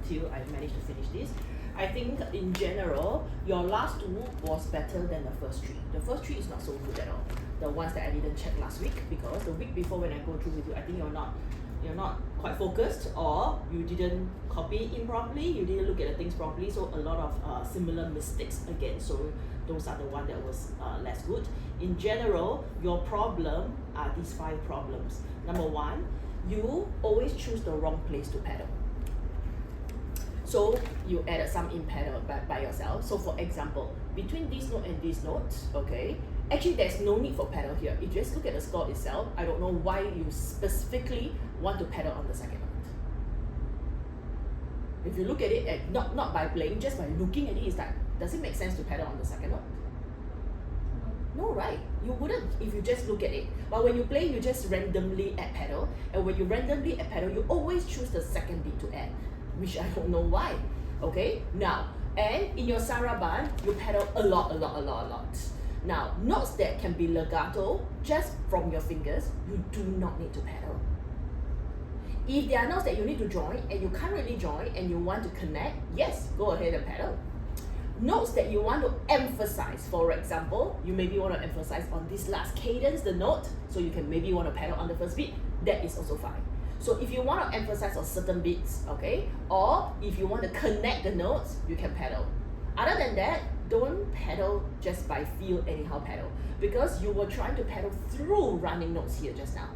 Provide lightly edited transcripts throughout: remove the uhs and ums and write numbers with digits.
until I managed to finish this. I think in general, your last two was better than the first three. The first three is not so good at all. The ones that I didn't check last week, because the week before when I go through with you, I think you're not quite focused, or you didn't copy in properly, you didn't look at the things properly, so a lot of similar mistakes again. So those are the one that was less good. In general, your problem are these 5 problems. Number 1, you always choose the wrong place to pedal. So you added some in pedal by yourself. So for example, between this note and this note, okay, actually there's no need for pedal here. If you just look at the score itself, I don't know why you specifically want to pedal on the second note. If you look at it, not by playing, just by looking at it, it's like, does it make sense to pedal on the second note? No, right? You wouldn't if you just look at it. But when you play, you just randomly add pedal. And when you randomly add pedal, you always choose the second beat to add, which I don't know why. Okay? Now, and in your saraban, you pedal a lot. Now, notes that can be legato just from your fingers, you do not need to pedal. If there are notes that you need to join and you can't really join and you want to connect, yes, go ahead and pedal. Notes that you want to emphasize, for example, you maybe want to emphasize on this last cadence, the note, so you can maybe want to pedal on the first beat, that is also fine. So if you want to emphasize on certain beats, okay, or if you want to connect the notes, you can pedal. Other than that, don't pedal just by feel, anyhow pedal, because you were trying to pedal through running notes here just now,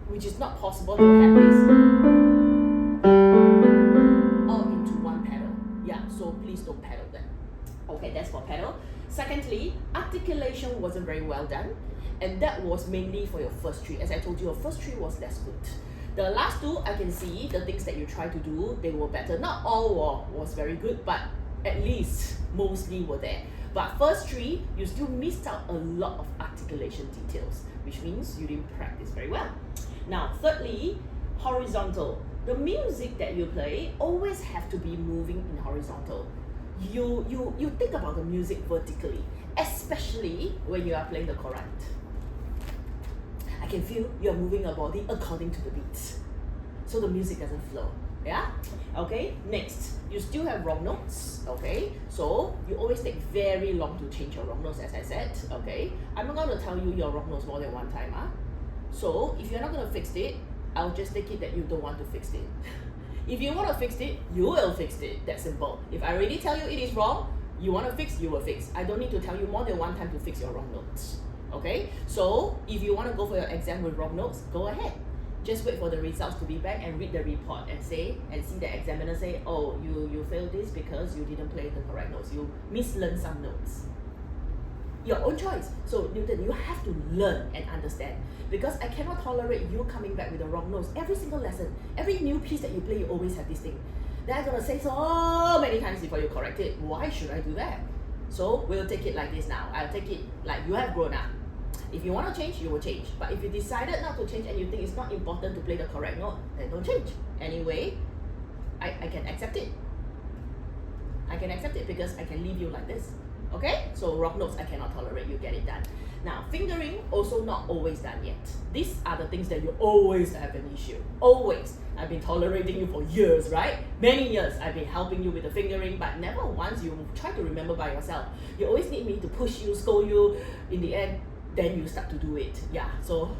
which is not possible to have this all into one pedal. Yeah, so please don't pedal that. Okay, that's for pedal. Secondly, articulation wasn't very well done, and that was mainly for your first 3. As I told you, your first 3 was less good. The last 2, I can see the things that you tried to do, they were better. Not all was very good, but at least mostly were there. But first 3, you still missed out a lot of articulation details, which means you didn't practice very well. Now, thirdly, horizontal. The music that you play always have to be moving in horizontal. You think about the music vertically, especially when you are playing the Courante. I can feel you're moving your body according to the beats, so the music doesn't flow. Yeah? Okay, next, you still have wrong notes, okay? So you always take very long to change your wrong notes, as I said, okay? I'm not going to tell you your wrong notes more than one time, huh? So if you're not going to fix it, I'll just take it that you don't want to fix it. If you want to fix it, you will fix it. That's simple. If I already tell you it is wrong, you want to fix, you will fix. I don't need to tell you more than one time to fix your wrong notes. Okay? So if you want to go for your exam with wrong notes, go ahead. Just wait for the results to be back and read the report and see the examiner say, oh, you failed this because you didn't play the correct notes. You mislearned some notes. Your own choice. So Newton, you have to learn and understand, because I cannot tolerate you coming back with the wrong notes. Every single lesson, every new piece that you play, you always have this thing. Then I'm gonna say so many times before you correct it. Why should I do that? So we'll take it like this now. I'll take it like you have grown up. If you want to change, you will change. But if you decided not to change and you think it's not important to play the correct note, then don't change. Anyway, I can accept it. I can accept it because I can leave you like this. Okay? So wrong notes I cannot tolerate, you get it done. Now, fingering, also not always done yet. These are the things that you always have an issue. Always. I've been tolerating you for years, right? Many years I've been helping you with the fingering, but never once you try to remember by yourself. You always need me to push you, scold you. In the end, then you start to do it. Yeah, so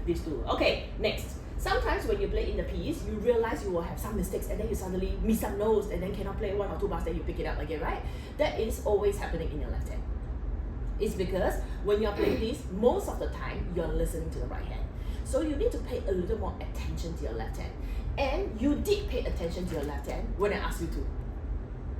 these two. Okay, next. Sometimes when you play in the piece, you realize you will have some mistakes and then you suddenly miss some notes and then cannot play 1 or 2 bars, then you pick it up again, right? That is always happening in your left hand. It's because when you're playing this, most of the time, you're listening to the right hand. So you need to pay a little more attention to your left hand. And you did pay attention to your left hand when I asked you to.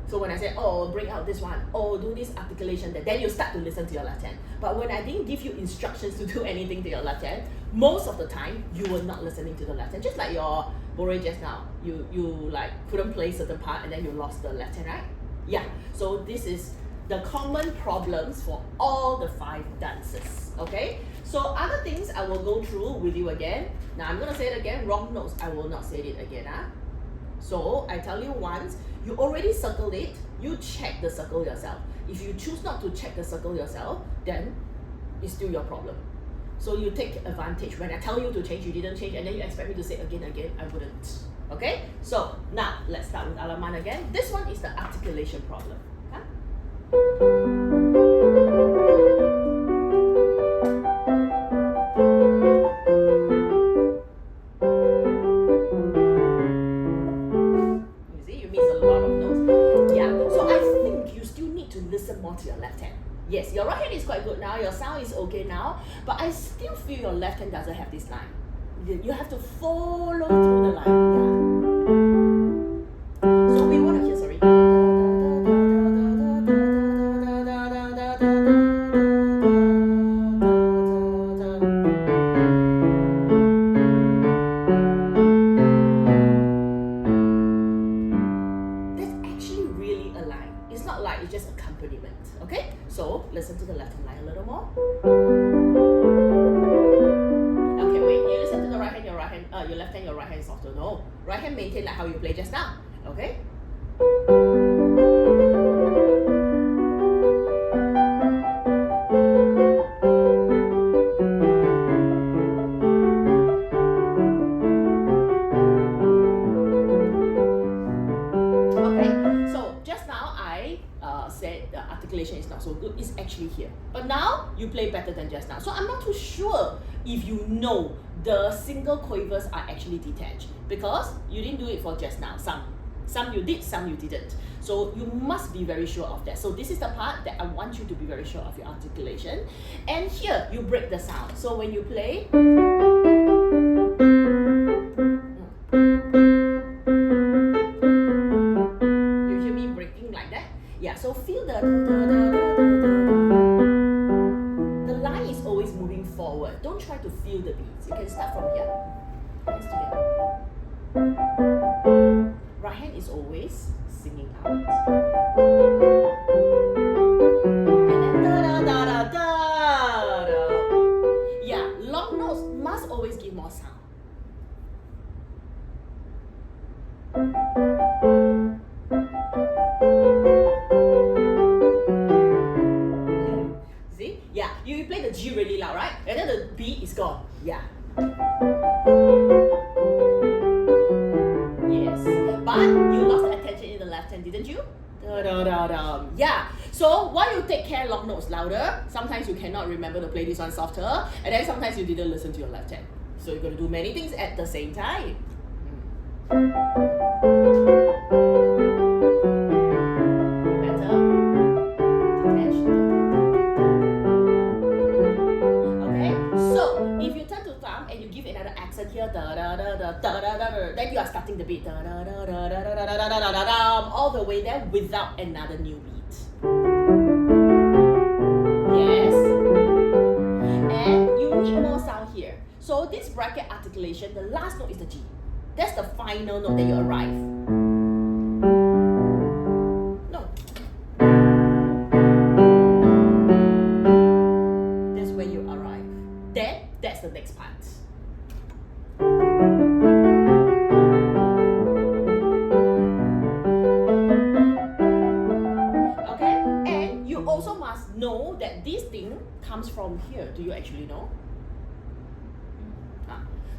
So when I said, oh, bring out this one, oh, do this articulation, then you start to listen to your left hand. But when I didn't give you instructions to do anything to your left hand, most of the time, you were not listening to the left hand. Just like your bore just now, you like couldn't play certain part and then you lost the left hand, right? Yeah, so this is the common problems for all the 5 dances, okay? So other things I will go through with you again. Now I'm gonna say it again, wrong notes, I will not say it again, huh? So I tell you once, you already circled it, you check the circle yourself. If you choose not to check the circle yourself, then it's still your problem. So you take advantage. When I tell you to change, you didn't change, and then you expect me to say again, I wouldn't. Okay, so now let's start with Allemande again. This one is the articulation problem. Huh? You see, you miss a lot of notes. Yeah, so I think you still need to listen more to your left hand. Yes, your right hand is quite good now, your sound is okay now, but I still feel your left hand doesn't have this line. You have to follow through the line. Yeah. So we want to hear, sorry. That's actually really a line. It's not like it's just accompaniment. Okay? So listen to the left hand line a little more. Your left hand, your right hand is softer. No. Right hand maintain like how you play just now. Okay? Okay, so just now I said the articulation is not so good. It's actually here. But now you play better than just now. So I'm not too sure if you know the single quavers are actually detached because you didn't do it for just now. Some you did, some you didn't. So you must be very sure of that. So this is the part that I want you to be very sure of your articulation. And here you break the sound. So when you play, you hear me breaking like that? Yeah, so feel the line is always moving forward. Don't try to feel the beats. You can start from here. Hands together. Right hand is always singing out. And then da-da-da-da-da-da. Yeah, long notes must always give more sound. See? Yeah, you play the G really loud, right? And then the B is gone. Yeah. Yes. But you lost attention in the left hand, didn't you? Da-da-da-da. Yeah. So while you take care long notes louder, sometimes you cannot remember to play this one softer, and then sometimes you didn't listen to your left hand. So you're going to do many things at the same time. Better. Detached. Okay? So if you turn to thumb and you give another accent here, then you are starting the beat all the way there without another new beat. Yes. And you need more sound here. So this bracket articulation, the last note is the G. That's the final note that you arrive. No. That's where you arrive. Then, that's the next part. Okay? And you also must know that this thing comes from here. Do you actually know?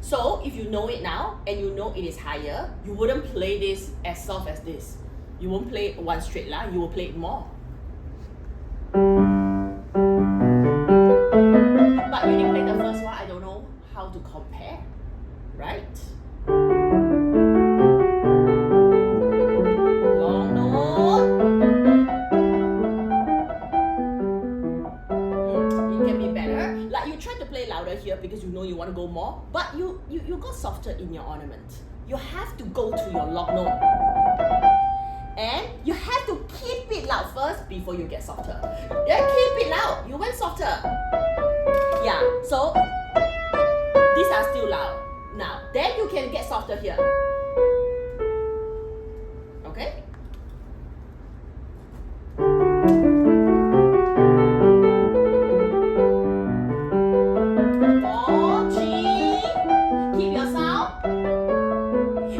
So if you know it now and you know it is higher, you wouldn't play this as soft as this. You won't play one straight line, you will play it more. But you didn't play the first one, I don't know how to compare, right? Long note. It can be better. Like you try to play louder here because you know you want to go more, but you got softer in your ornament. You have to go to your long note. And you have to keep it loud first before you get softer. Yeah, keep it loud. You went softer. Yeah, so these are still loud. Now, then you can get softer here. Okay? More G. Keep your sound.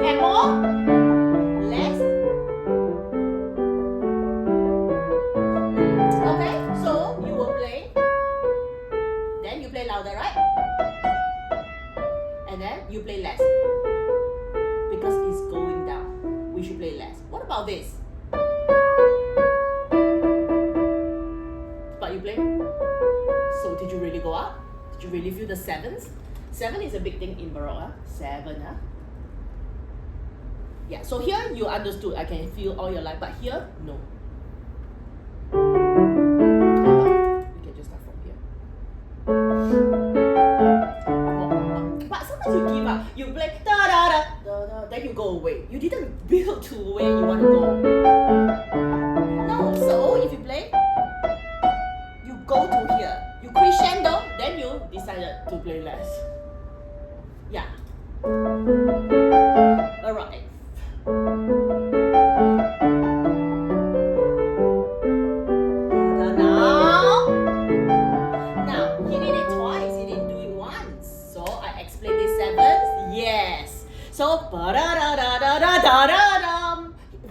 And more. Less. Okay, so you will play. Then you play louder, right? And then you play less. we should play less. What about this? But you play. So did you really go up? Did you really feel the sevens? 7 is a big thing in Baroque. 7. Yeah, so here you understood I can feel all your life, but here, no. We can just start from here. But sometimes you give up. You play da da da da da, then you go away. You didn't build to where you want to go. No, so if you play, you go to here. You crescendo, then you decided to play less. Yeah. Alright. Now, he did it twice, he didn't do it once. So I explained these 7s. Yes. So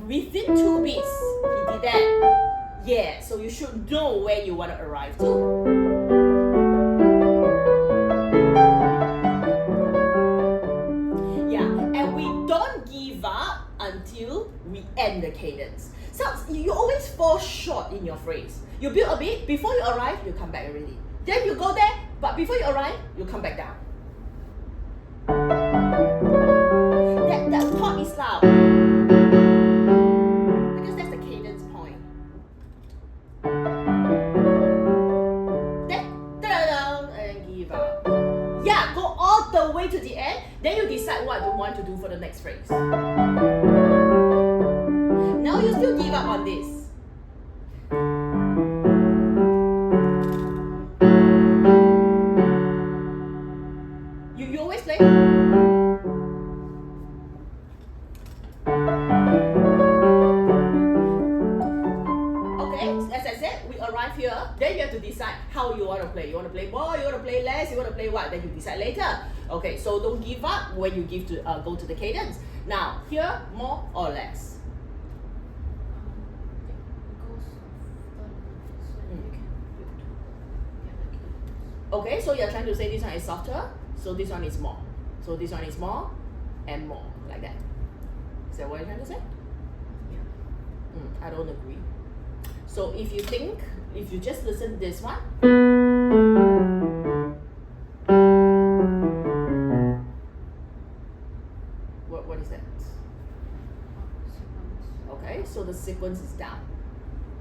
within 2 beats, he did that. Yeah. So you should know where you want to arrive to. Until we end the cadence. So you always fall short in your phrase. You build a bit, before you arrive, you come back already. Then you go there, but before you arrive, you come back down. That chord is loud. Because that's the cadence point. Then, and give up. Yeah, go all the way to the end, then you decide what you want to do for the next phrase. Now you still give up on this. You always play. Okay, as I said, we arrive here, then you have to decide how you want to play. You want to play more, you want to play less, you want to play what, then you decide later. Okay, so don't give up when you give to go to the cadence. Now, here, more or less. Okay, so you're trying to say this one is softer, so this one is more. So this one is more and more, like that. Is that what you're trying to say? Yeah. I don't agree. So if you just listen to this one, what is that? Okay, so the sequence is down,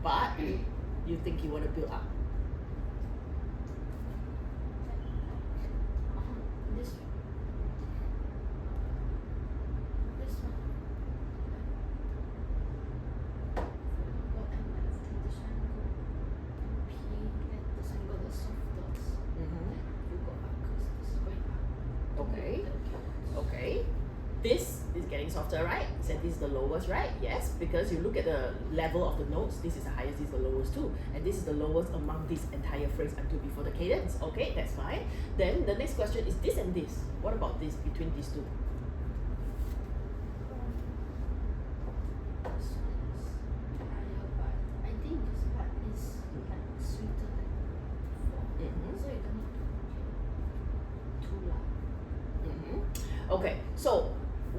but you think you want to build up. This one. Okay. This is getting softer, right? So this is the lowest, right? Yes, because you look at the level of the notes, this is the highest, this is the lowest too. And this is the lowest among this entire phrase until before the cadence. Okay, that's fine. Then the next question is this and this. What about this between these two? This one is higher, but I think this part is like sweeter than before. So you don't need to too loud. Okay, so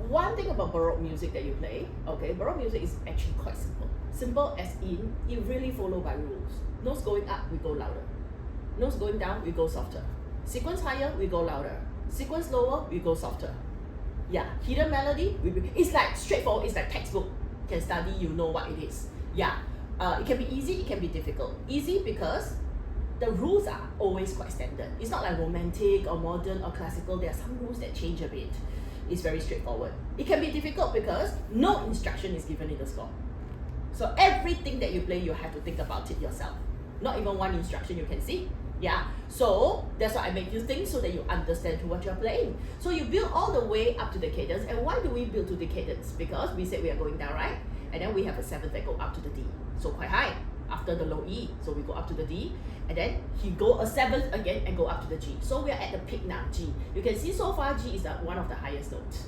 one thing about Baroque music that you play, okay, Baroque music is actually quite simple. Simple as in, it really follows by rules. Notes going up, we go louder. Notes going down, we go softer. Sequence higher, we go louder. Sequence lower, we go softer. Yeah, hidden melody, it's like straightforward, it's like textbook. You can study, you know what it is. Yeah, it can be easy, it can be difficult. Easy because the rules are always quite standard. It's not like romantic or modern or classical. There are some rules that change a bit. It's very straightforward. It can be difficult because no instruction is given in the score. So everything that you play, you have to think about it yourself. Not even one instruction you can see. Yeah, so that's why I make you think so that you understand what you're playing. So you build all the way up to the cadence. And why do we build to the cadence? Because we said we are going down, right? And then we have a 7th that go up to the D. So quite high. After the low E, so we go up to the D, and then he go a 7th again and go up to the G. So we are at the peak now, G. You can see so far G is one of the highest notes,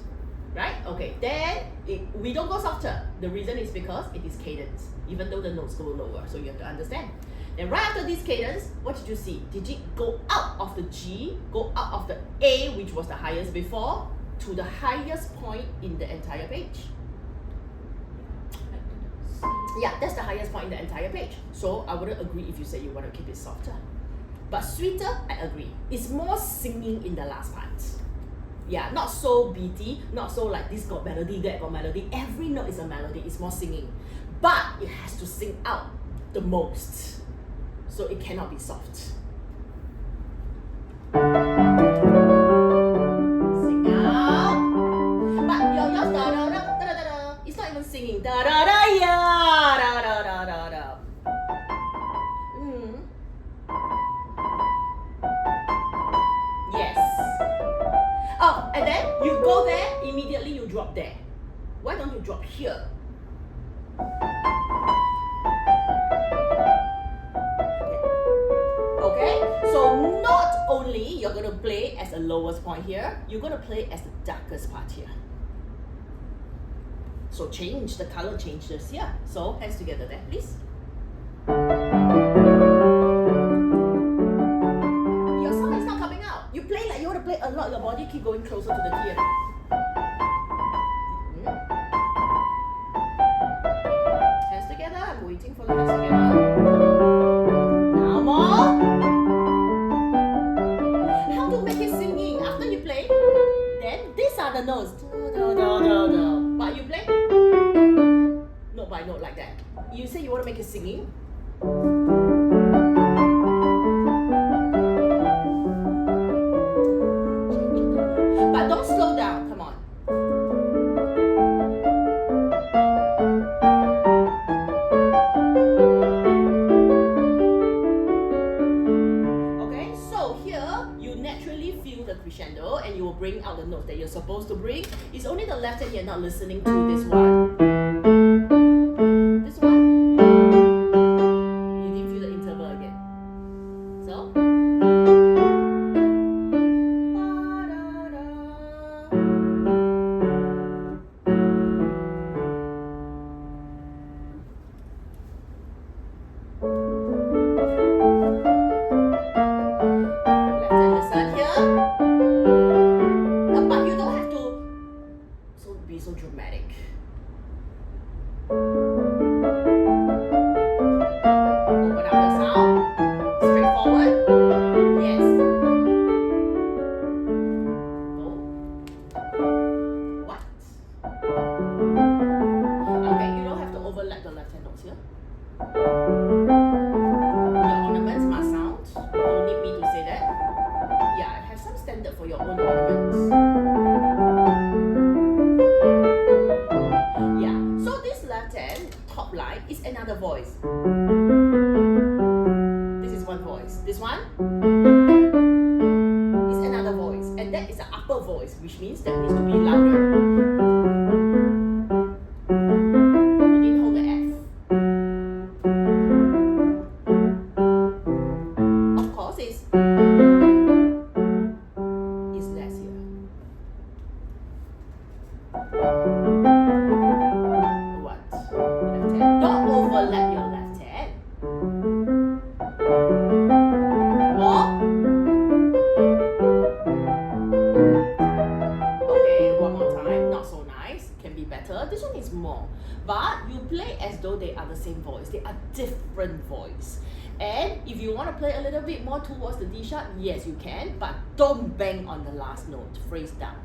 right? Okay, then we don't go softer. The reason is because it is cadence, even though the notes go lower, so you have to understand. And right after this cadence, what did you see? Did it go out of the G, go out of the A, which was the highest before, to the highest point in the entire page? Yeah, that's the highest point in the entire page. So I wouldn't agree if you say you want to keep it softer. But sweeter, I agree. It's more singing in the last part. Yeah, not so beaty, not so like this got melody, that got melody. Every note is a melody, it's more singing. But it has to sing out the most. So it cannot be soft. Sing out. But yours da da da da da da. It's not even singing. Da da da ya da da da da da. Yes. Oh, and then you go there, immediately you drop there. Why don't you drop here? Okay, so not only you're going to play as the lowest point here, you're going to play as the darkest part here. So change, the color changes here. So hands together there, please. Your sound is not coming out. You play like you want to play a lot, your body keep going closer to the key. Hands together, I'm waiting for the hands together. Now more. How to make it singing? After you play, then these are the notes. Da, da, da, da. But you play note by note like that. You say you want to make it singing. But don't slow down, come on. Okay, so here you naturally feel the crescendo and you will bring out the notes that you're supposed to bring. It's only the left hand you're not listening to this one. This one, you didn't feel the interval again. So, left hand listen here. But you don't have to be so dramatic. Open up the sound. Straightforward. Yes. Go. What? Okay, you don't have to overlap the left hand notes here. Your ornaments must sound. You don't need me to say that. Yeah, have some standard for your own ornaments. Yeah, so this left hand top line is another voice. This is one voice. This one is another voice. And that is an upper voice, which means that needs to be louder. You didn't hold the F. Of course, it's less here. What? Left hand. Don't overlap your left hand. More. Okay, one more time. Not so nice. Can be better. This one is more. But you play as though they are the same voice. They are different voice. And if you want to play a little bit more towards the D sharp, yes you can. But don't bang on the last note. Phrase down.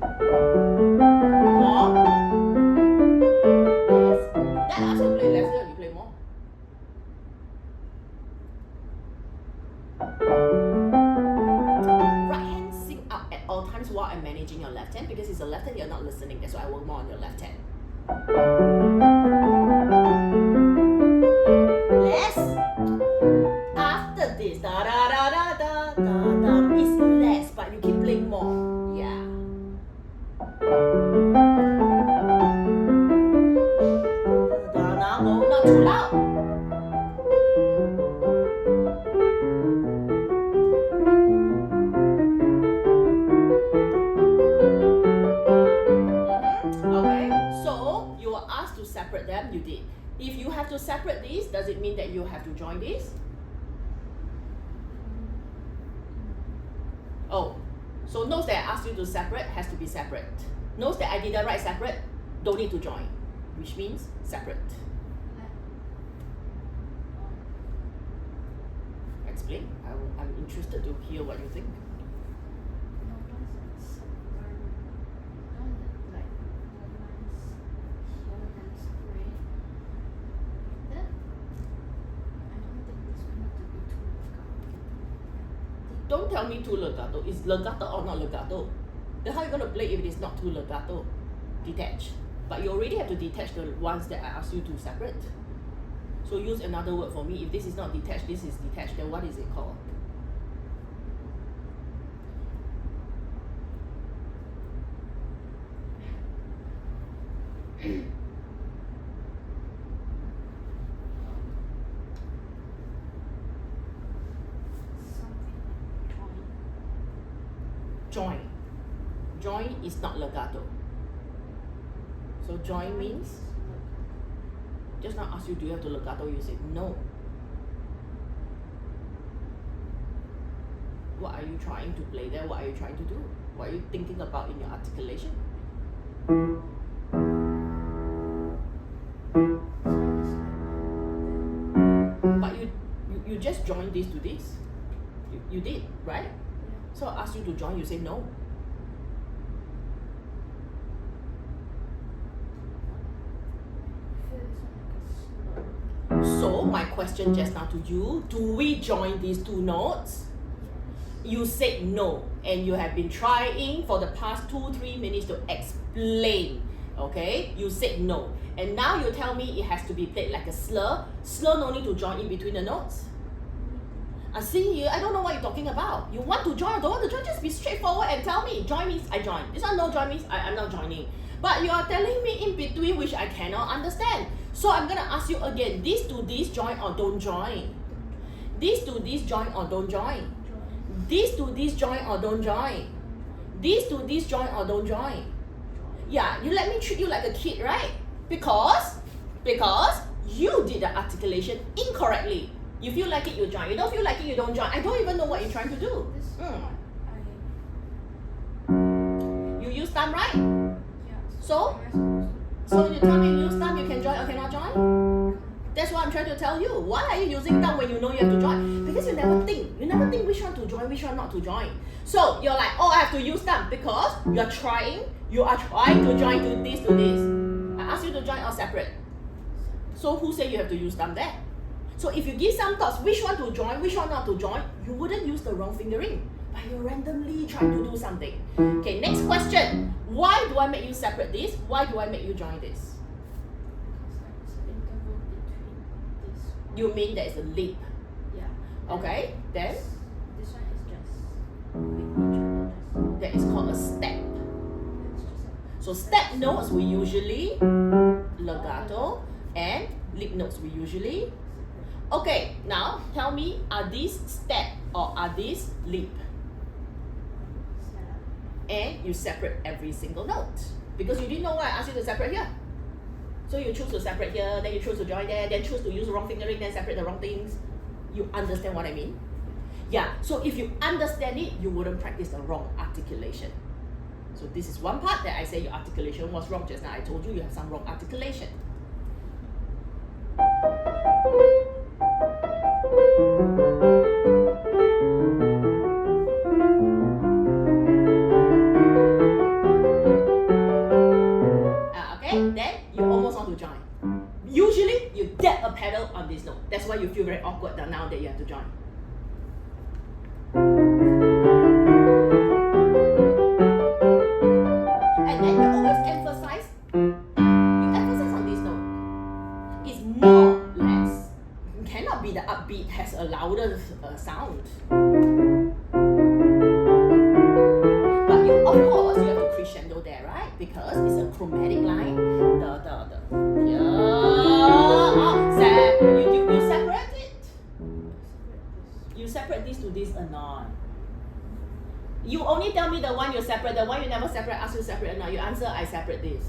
More. Yes. That also play lesser. You play more. Right hand sing up at all times while I'm managing your left hand, because it's the left hand you're not listening. That's why I work more on your left hand. Less. After this, da da da da da da da, is less, but you keep playing more. Yeah. Now go, not too loud. Okay, so you were asked to separate them, you did. If you have to separate these, does it mean that you have to join these? Oh, so notes that I asked you to separate has to be separate. Notes that I didn't write separate, don't need to join. which means separate. Explain. I'm interested to hear what you think. Don't tell me too legato. Is legato or not legato? Then how are you going to play if it is not too legato? Detach. But you already have to detach the ones that I asked you to separate. So use another word for me. If this is not detached, this is detached, then what is it called? Join. Join is not legato. So join means, just now ask you, do you have to legato? You said no. What are you trying to play there? What are you trying to do? What are you thinking about in your articulation? But you just joined this to this. You did, right? So I asked you to join, you say no. So my question just now to you, do we join these two notes? You said no, and you have been trying for the past 2-3 minutes to explain. Okay, you said no, and now you tell me it has to be played like a slur. Slur no need to join in between the notes. I see you. I don't know what you're talking about. You want to join or don't want to join? Just be straightforward and tell me. Join means I join. This one no join means I'm not joining. But you are telling me in between, which I cannot understand. So I'm gonna ask you again. This to this join or don't join? This to this join or don't join? This to this join or don't join? This to this join or don't join? Yeah, you let me treat you like a kid, right? Because you did the articulation incorrectly. You feel like it, you join. You don't feel like it, you don't join. I don't even know what you're trying to do. You use thumb, right? So you tell me you use thumb, you can join or cannot join? That's what I'm trying to tell you. Why are you using thumb when you know you have to join? Because you never think. You never think which one to join, which one not to join. So you're like, oh, I have to use thumb because you are trying to join to this. I asked you to join or separate. So who said you have to use thumb there? So if you give some thoughts, which one to join, which one not to join, you wouldn't use the wrong fingering. But you're randomly trying to do something. Okay, next question. Why do I make you separate this? Why do I make you join this? You mean there is a leap? Yeah. Okay, then? This one is just. That is called a step. So step notes we usually legato, and leap notes we usually. Okay, now tell me, are these step or are these leap? And you separate every single note because you didn't know why I asked you to separate here. So you choose to separate here, then you choose to join there, then choose to use wrong fingering, then separate the wrong things. You understand what I mean? Yeah, so if you understand it, you wouldn't practice the wrong articulation. So this is one part that I say your articulation was wrong just now. I told you you have some wrong articulation. Okay, then you almost want to join. Usually, you get a pedal on this note. That's why you feel very awkward now that you have to join. And then you always emphasize on this note. It's more or less. It cannot be the upbeat has a louder sound. But you, of course, you have to crescendo there, right? Because it's a chromatic line. You separate it. You separate this to this or not? You only tell me the one you separate, the one you never separate, ask you separate or not. You answer, I separate this.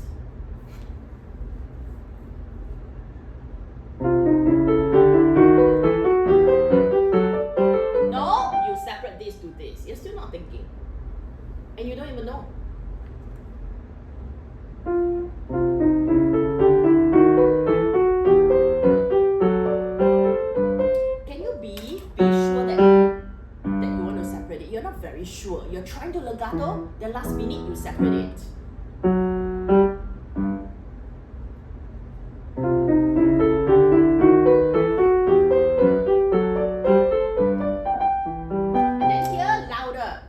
No, you separate this to this. You're still not thinking. And you don't even know. you're trying to legato, then last minute you separate it. And then here, louder.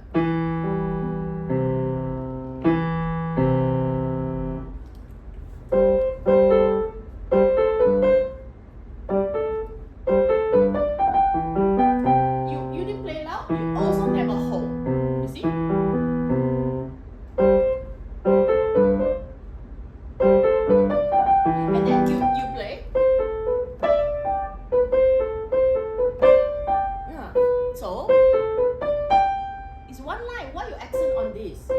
You didn't play loud, you also never hold. You see? And then you play. Yeah. So it's one line. Why you accent on this?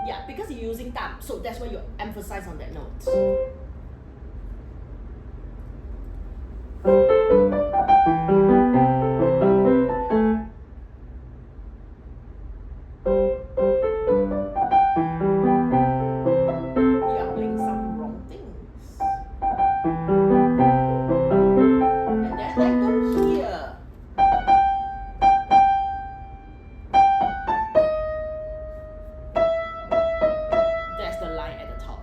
Yeah, because you're using thumb, so that's why you emphasize on that note. You are playing some wrong things. And then I don't hear. That's the line at the top.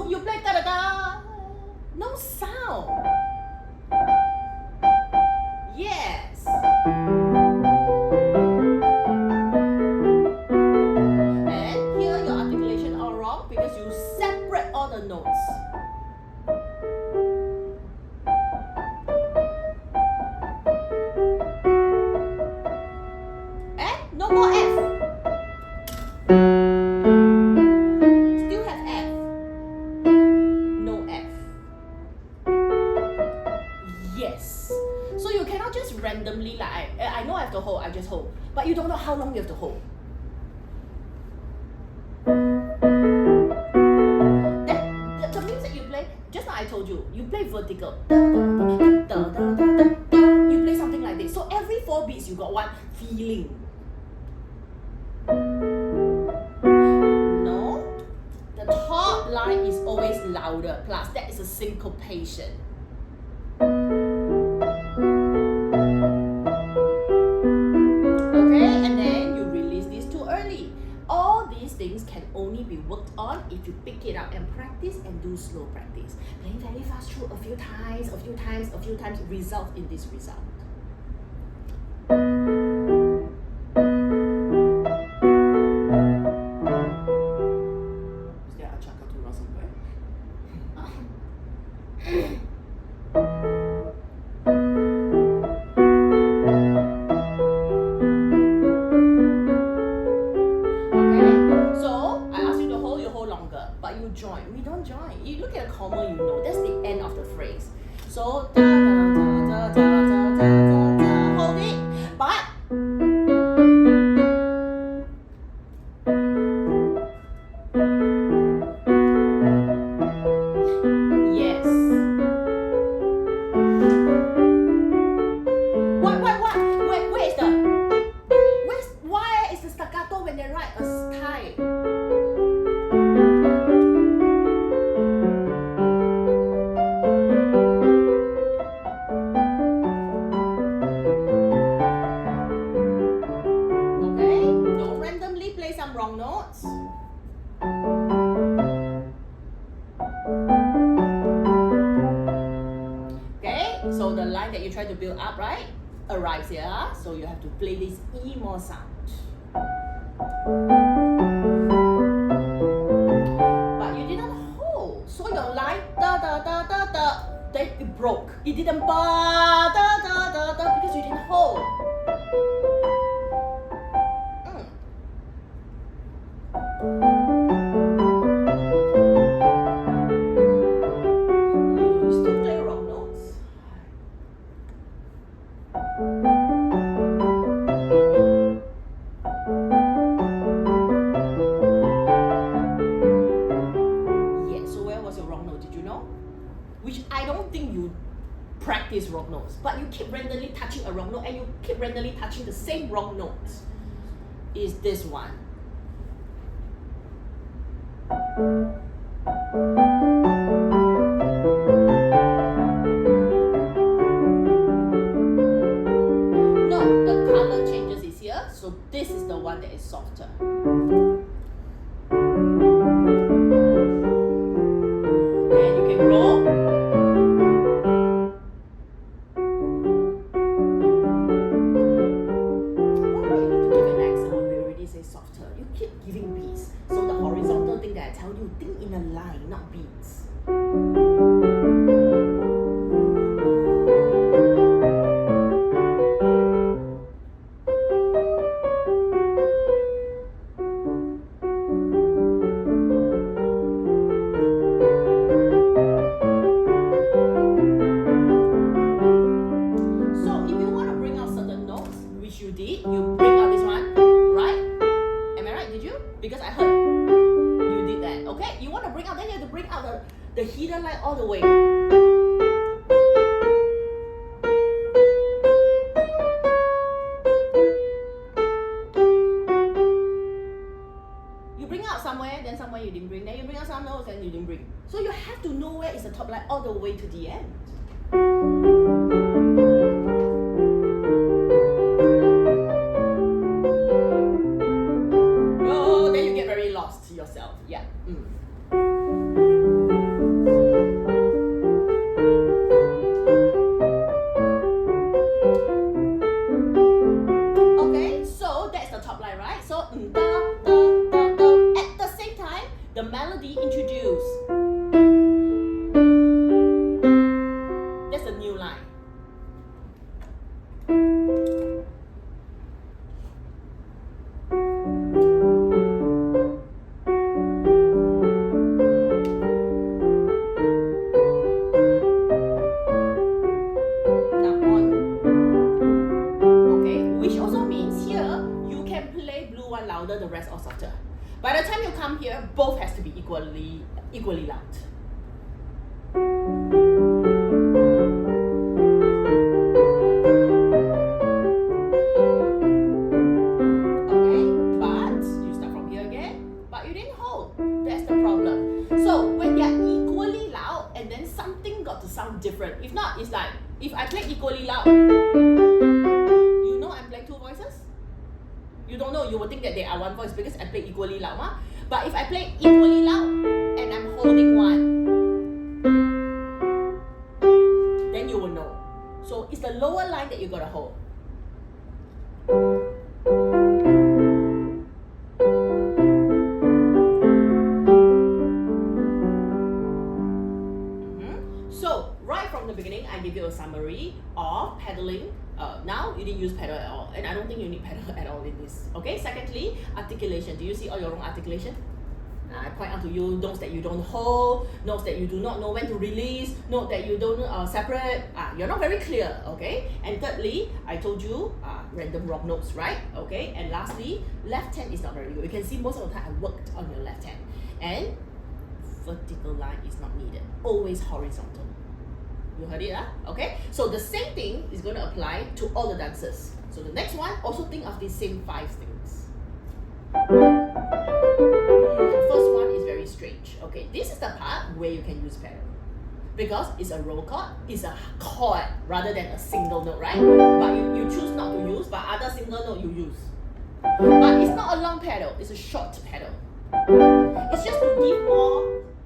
You play da da da. No sound. Yes. And here your articulation are wrong because you separate all the notes. And no more F. Still have F. No F. Yes. So you cannot just randomly like I know I have to hold, I just hold. But you don't know how long you have to hold. The music you play, just now I told you, you play vertical. You play something like this. So every 4 beats you got one feeling. No, the top line is always louder, plus that is a syncopation. Okay, and then you release this too early. All these things can only be worked on if you pick it up and practice and do slow practice. Playing very fast through a few times results in this result. Is there a chakatura somewhere? But you join. We don't join. You look at a comma, you know that's the end of the phrase. So da da da da da da da da. Hold it. But yes. What? Why is the staccato when they write a tie? Wrong notes. Okay, so the line that you try to build up, right, arrives here. So you have to play this E more sound. But you didn't hold. So your line da da da da da, then it broke. It didn't ba da da da da because you didn't hold. You still play wrong notes. Yeah, so where was your wrong note? Did you know? Which I don't think you practice wrong notes, but you keep randomly touching a wrong note and you keep randomly touching the same wrong notes. Is this one? one that is softer. Then you can roll. Why you need to give an accent when we already say softer? You keep giving beats. So the horizontal thing that I tell you, think in a line, not beats. Because I heard you did that. Okay, you want to bring out, then you have to bring out the hidden line all the way. You bring out somewhere, then somewhere you didn't bring. Then you bring out some notes, then you didn't bring. So you have to know where is the top line all the way to the end. Yourself, yeah. Okay, so that's the top line, right? So at the same time, the melody introduced. That's a new line. Louder, the rest all softer. By the time you come here, both has to be equally loud. Okay, but you start from here again, but you didn't hold. That's the problem. So when they're equally loud and then something got to sound different. If not, it's like if I play equally loud, you know I'm playing two voices? You don't know, you will think that they are one voice because I play equally loud. Huh? But if I play equally loud and I'm holding one, then you will know. So it's the lower line that you gotta hold. So right from the beginning, I give you a summary of pedaling. Now you didn't use pedal at all, and I don't think you need pedal at all in this. Okay. Secondly, articulation. Do you see all your wrong articulation? I point out to you notes that you don't hold, notes that you do not know when to release, note that you don't separate. You're not very clear. Okay. And thirdly, I told you random wrong notes, right? Okay. And lastly, left hand is not very good. You can see most of the time I worked on your left hand, and vertical line is not needed. Always horizontal. You heard it, okay? So the same thing is going to apply to all the dancers. So the next one, also think of these same 5 things. The first one is very strange. Okay, this is the part where you can use pedal. Because it's a roll chord, it's a chord rather than a single note, right? But you choose not to use, but other single note you use. But it's not a long pedal, it's a short pedal. It's just to give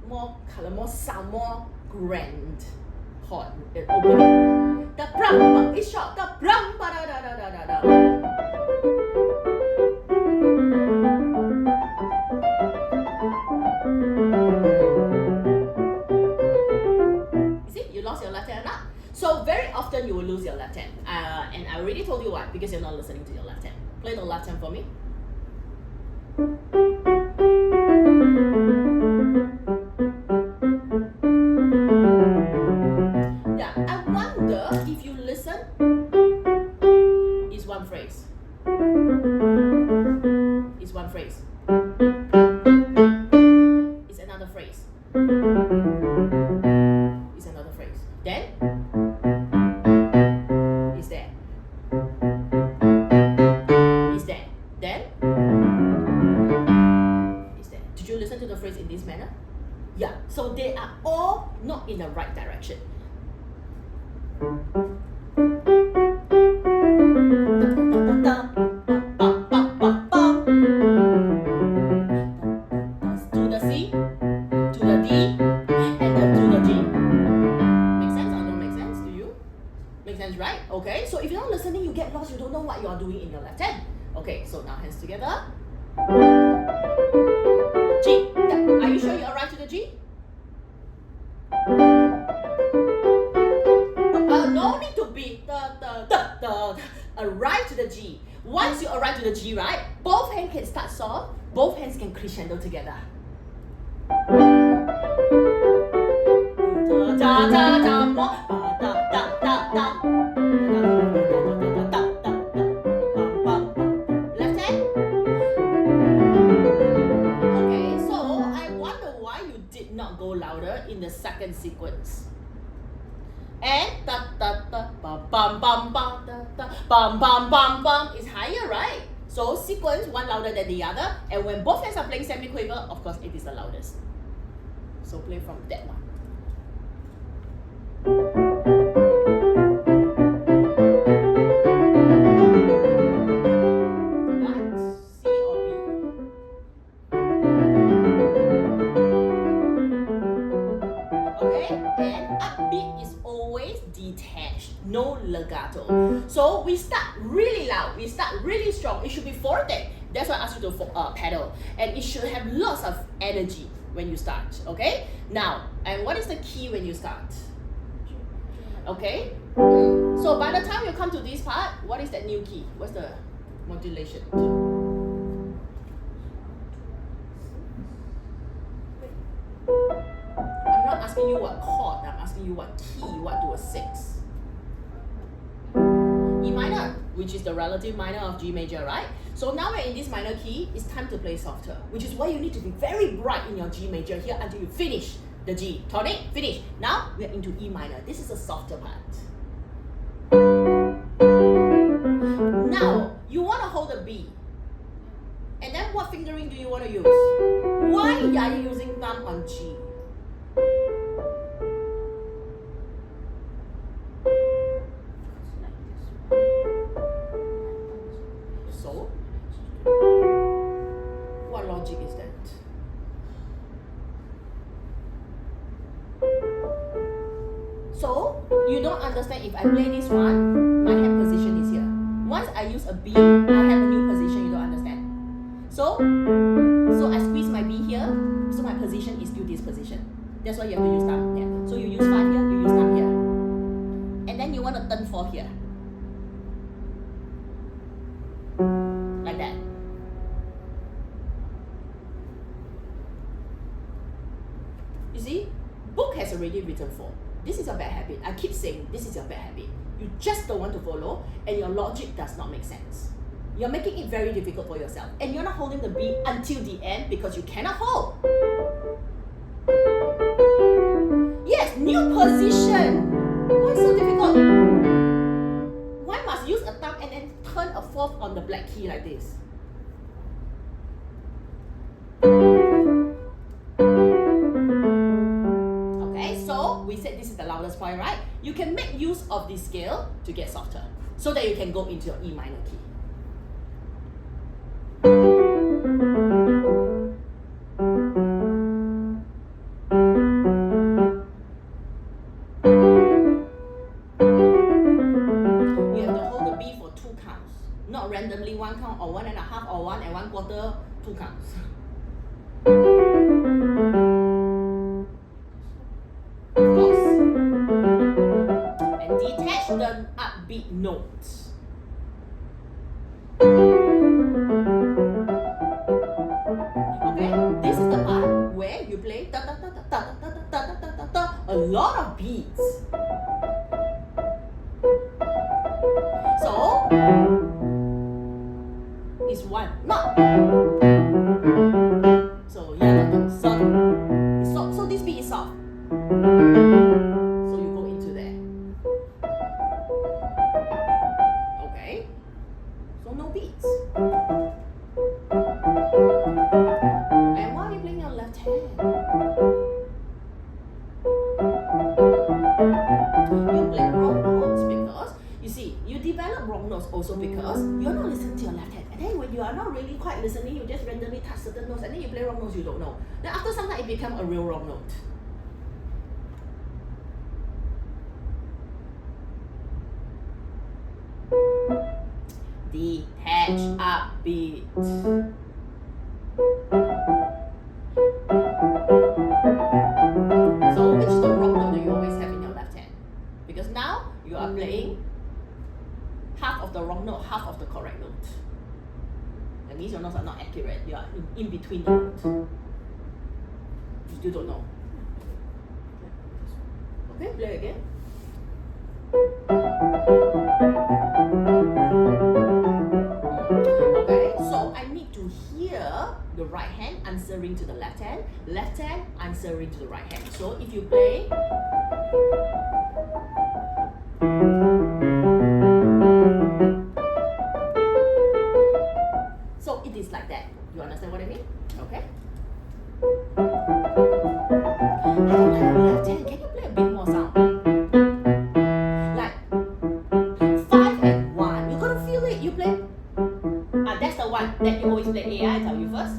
more color, more sound, more grand. Chord opening. The brum is short. The brum ba da da da da da da. You see, you lost your left hand, not? So very often you will lose your left hand. And I already told you why, because you're not listening to your left hand. Play the left hand for me. If you listen, it's one phrase. It's one phrase. It's another phrase. It's another phrase. Then it's there. It's there. Then it's there. Did you listen to the phrase in this manner? Yeah. So they are all not in the right direction. what you are doing in your left hand. Okay, so now hands together. G. Yeah. Are you sure you arrived to the G? No need to be arrive to the G. Once you arrive to the G, right, both hands can start soft, both hands can crescendo together. Left hand. Okay, so I wonder why you did not go louder in the second sequence. And ta ta ta bum bum bum bum ta ta bum bum bum bum is higher, right? So sequence one louder than the other, and when both hands are playing semi-quiver, of course it is the loudest. So play from that one. Right? C or B? Okay, and upbeat is always detached, no legato. So we start really loud, we start really strong. It should be forte. That's why I asked you to pedal, and it should have lots of energy when you start. Okay. Now, and what is the key when you start? Okay. So by the time you come to this part, what is that new key? What's the modulation? I'm not asking you what chord, I'm asking you what key, what to a 6. E minor, which is the relative minor of G major, right? So now we're in this minor key, it's time to play softer, which is why you need to be very bright in your G major here until you finish the G. Tonic, finish. Now we're into E minor. This is a softer part. Now, you want to hold the B. And then what fingering do you want to use? Why are you using thumb on G? So, what logic is that? So, you don't understand if I play this one, my hand position is here. Once I use a B, I have a new position, you don't understand. So I squeeze my B here, so my position is still this position. That's why you have to use thumb here. So you use 5 here, you use thumb here. And then you want to turn 4 here. Like that. You see, book has already written 4. This is your bad habit. I keep saying this is your bad habit. You just don't want to follow, and your logic does not make sense. You're making it very difficult for yourself, and you're not holding the B until the end because you cannot hold. Yes, new position. Why so difficult? Why must use a thumb and then turn a 4th on the black key like this? Okay, so we said this is the loudest point, right? You can make use of this scale to get softer, so that you can go into your E minor key. You have to hold the B for 2 counts, not randomly 1 count or 1.5 or 1 1/4, 2 counts. Of course. And detach the upbeat notes. Okay, this is the part where you play ta ta ta ta ta ta ta ta ta ta ta, a lot of beats. So it's 1, not. So yeah, soft. So this beat is soft. So you go into there. Okay. So no beats. And why are you playing your left hand? You play wrong notes because, you see, you develop wrong notes also because you're not listening to your left hand. And then when you are not really quite listening, you just randomly touch certain notes and then you play wrong notes you don't know. Then after some time it becomes a real wrong note. upbeat. So which is the wrong note that you always have in your left hand? Because now you are playing half of the wrong note, half of the correct note. That means your notes are not accurate. You are in between the notes. You still don't know. Okay, play again. Okay, so I need to hear the right hand answering to the left hand answering to the right hand. So if you play so it is like that. You understand what I mean? Okay. I don't like the left hand. Can you play a bit more sound? Like 5 and 1. You gotta feel it. You play. That's the one that you always play. I tell you first.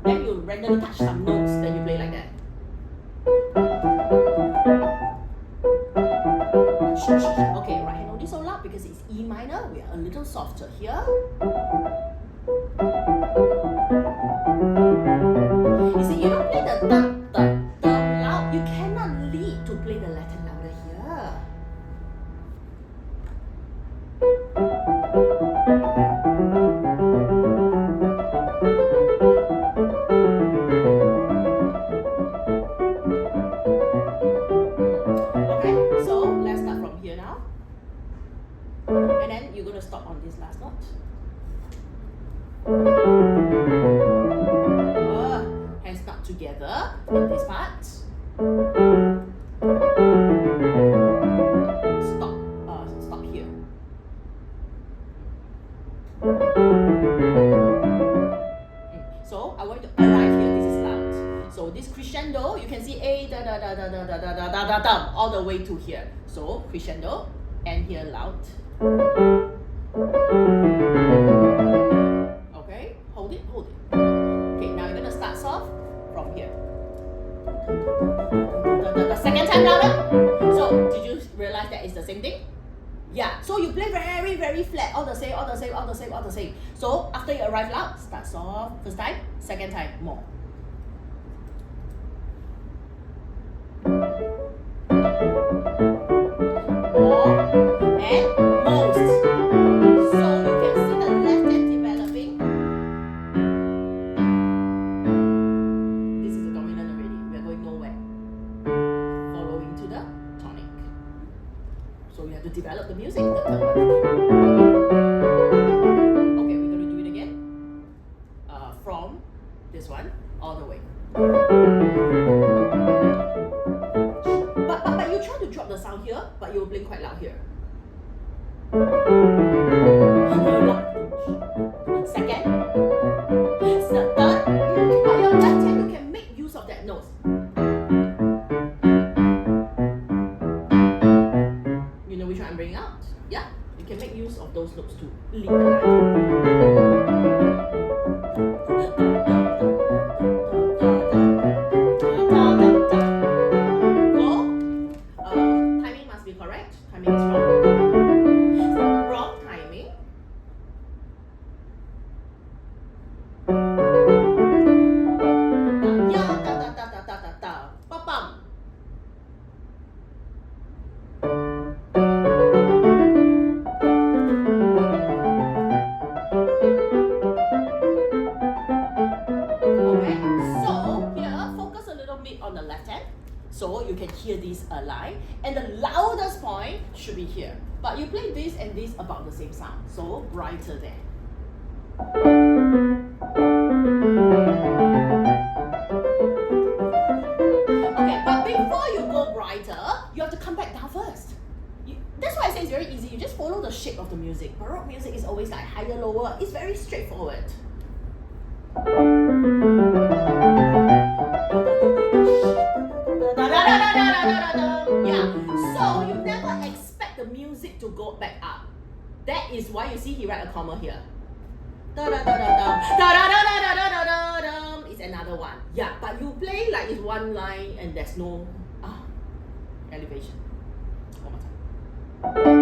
Then you randomly touch some notes. Then you play like that. Okay, right hand only so loud because it's E minor. We are a little softer here. You see, you don't play the loud. You cannot lead to play the left hand louder here. Okay, so let's start from here now. And then you're going to stop on this last note. Hands not together in this part. Stop here. So I want you to arrive here. This is loud. So this crescendo, you can see A da da da da da da da da da da da all the way to here. So crescendo and here loud. Okay, hold it. Okay, now you're gonna start soft from here. The second time louder. So did you realize that it's the same thing? Yeah. So you play very, very flat, all the same. So after you arrive loud, start soft. First time, second time, more. More and most. So you can see the left hand developing. This is the dominant already. We are going nowhere. Following to the tonic. So you have to develop the music. The third one. Okay, we're going to do it again. From this one all the way. But you try to drop the sound here, but you're playing quite loud here. Second, third, but your left hand you can make use of that note. You know which one I'm bringing out? Yeah, you can make use of those notes to lead the line. Timing must be correct. Timing is wrong. Wrong timing. Ba-bam. Okay, so here focus a little bit on the left hand. So you can hear this line, and the loudest point should be here. But you play this and this about the same sound, so brighter there. Okay, but before you go brighter, you have to come back down first. That's why I say it's very easy. You just follow the shape of the music. Baroque music is always like higher, lower. It's very straightforward. Yeah, so you never expect the music to go back up. That is why you see he write a comma here. It's another one. Yeah, but you play like it's one line and there's no elevation. One more time.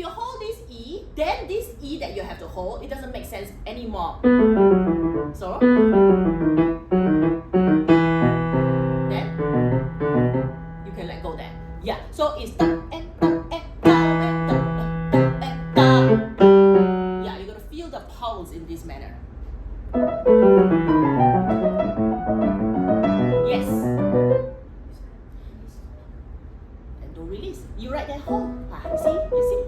you hold this E, then this E that you have to hold, it doesn't make sense anymore. So then you can let go there. Yeah. So it's da and da and da and da and da. Yeah, you're gonna feel the pulse in this manner. Yes. And don't release. You right there, hold. You see? You see?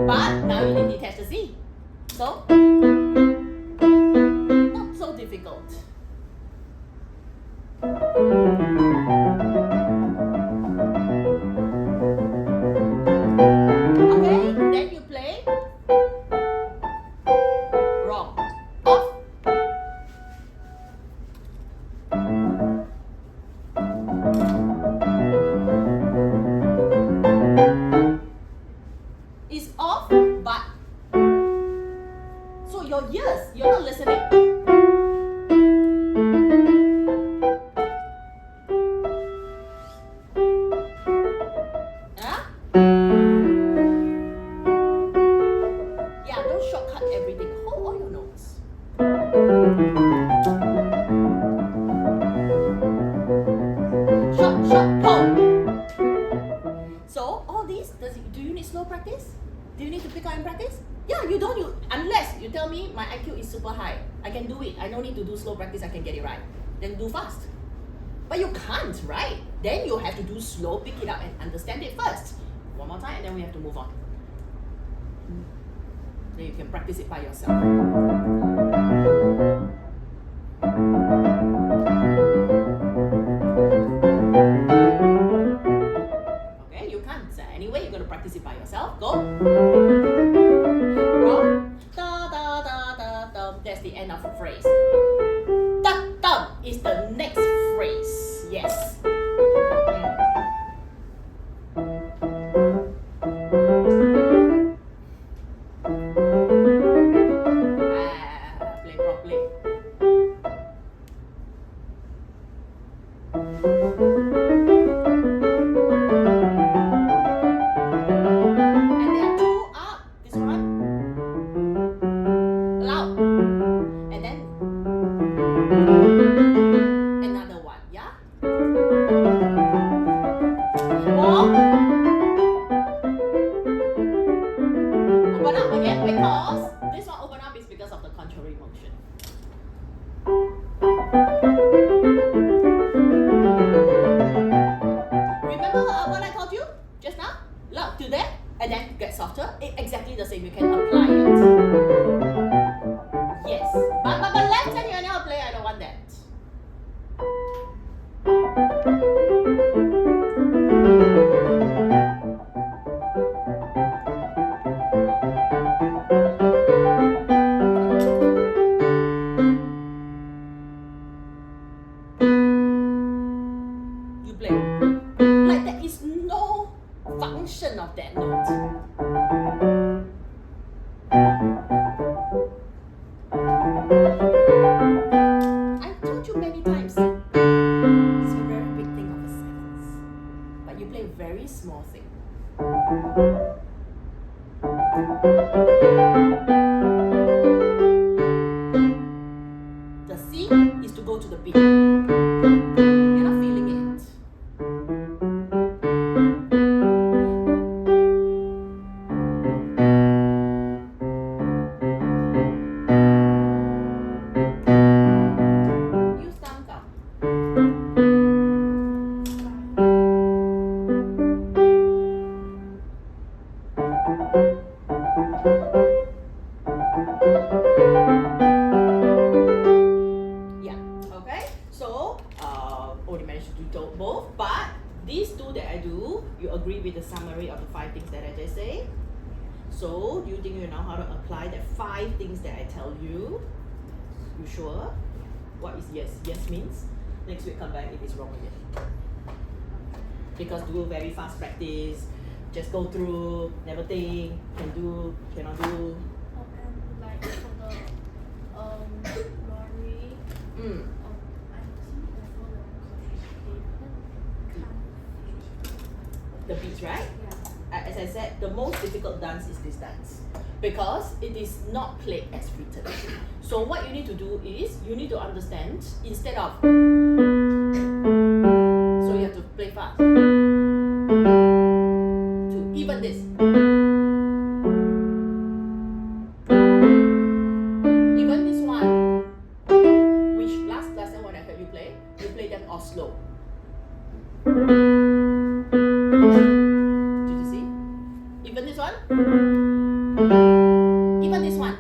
But now you need to detach the Z. So, not so difficult. Okay, then you play wrong. Off. It's off, but so your ears, you're not listening. Yeah, don't shortcut everything. Hold all your notes. Short, hold. So all these, do you need slow practice? Do you need to pick up and practice? Yeah, you don't. Unless you tell me my IQ is super high, I can do it. I don't need to do slow practice. I can get it right. Then do fast. But you can't, right? Then you have to do slow, pick it up, and understand it first. One more time, and then we have to move on. Then you can practice it by yourself. Okay, you can't. Anyway, you're gonna practice it by yourself. Go. Wrong. Da da da da da. That's the end of the phrase. Da da is the next phrase. Yes. Play properly. And there are two up. This one. Loud. And then another one. Yeah? More. Open up again because this one open up is because of the contrary motion. Remember what I told you just now? Loud to there and then get softer. Exactly the same. You can apply it. Yes. But left hand you never play. I don't want that. You play. Like there is no function of that note. I told you many times. It's a very big thing of a sentence. But you play a very small thing. The C is to go to the B. You're not feeling it. Use thumb count. Yeah, okay. So, only managed to do both, but these two that I do, you agree with the summary of the 5 things that I just say? So, do you think you know how to apply the 5 things that I tell you? You sure? What is yes? Yes means next week come back, it is wrong again. Because do very fast practice, just go through, never think, can do, cannot do. And like for the lorry, that the most difficult dance is this dance because it is not played as written. So what you need to do is you need to understand instead of so you have to play fast to even this. Even this one, which last lesson when I heard you play them all slow. Did you see? Even this one. Even this one.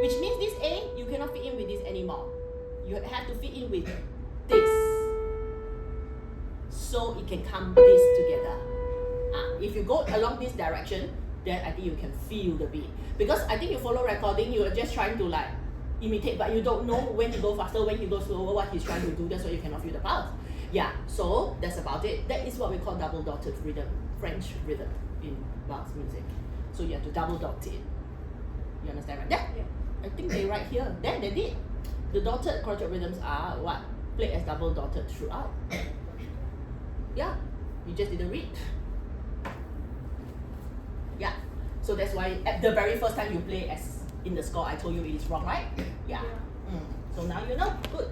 Which means this A, you cannot fit in with this anymore. You have to fit in with this. So it can come this together. If you go along this direction, then I think you can feel the beat. Because I think you follow recording, you are just trying to like imitate, but you don't know when he go faster, when he goes slower, what he's trying to do. That's why you cannot feel the pulse. Yeah, so that's about it. That is what we call double dotted rhythm, French rhythm in Bach's music. So you have to double dot it. You understand right? Yeah. I think they write here. Then they did. The dotted quartet rhythms are what? Played as double dotted throughout. Yeah, you just didn't read. Yeah, so that's why at the very first time you play as in the score, I told you it is wrong, right? Yeah. So now you know. Good.